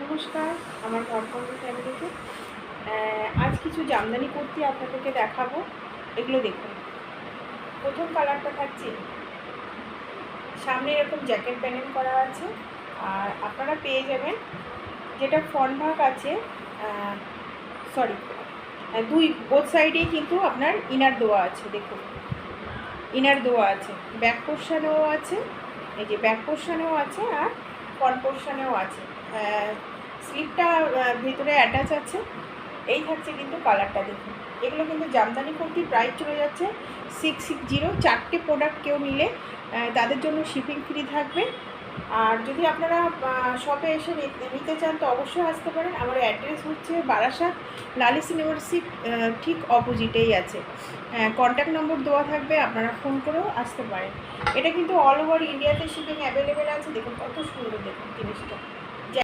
নমস্কার, আমার ঘরকন্ড ফ্যামিলিতে আজ কিছু জামদানি কুর্তি আপনাদেরকে দেখাবো। এগুলো দেখুন। প্রথম কালারটা থাকছে, সামনে এরকম জ্যাকেট প্যানেল করা আছে, আর আপনারা পেয়ে যাবেন যেটা ফ্রন্ট ভাগ আছে, সরি, বোথ সাইডেই কিন্তু আপনার ইনার দেওয়া আছে। দেখুন, ইনার দেওয়া আছে, ব্যাক পোর্শনেও আছে, এই যে ব্যাক পোর্শনেও আছে আর ফ্রন্ট পোর্শনেও আছে। স্লিপটা ভেতরে অ্যাটাচ আছে। এই থাকছে কিন্তু কালারটা দেখুন। এগুলো কিন্তু জামদানি কুর্তি, প্রাইস চলে যাচ্ছে 660। 4টে প্রোডাক্ট কেউ নিলে তাদের জন্য শিপিং ফ্রি থাকবে। আর যদি আপনারা শপে এসে নিতে চান তো অবশ্যই আসতে পারেন। আমার অ্যাড্রেস হচ্ছে বারাসাত লালিস ইউনিভার্সিটি ঠিক অপোজিটেই আছে। কন্ট্যাক্ট নম্বর দেওয়া থাকবে, আপনারা ফোন করেও আসতে পারেন। এটা কিন্তু অল ওভার ইন্ডিয়াতে শিপিং অ্যাভেলেবেল আছে। দেখুন কত সুন্দর, দেখুন জিনিসটা।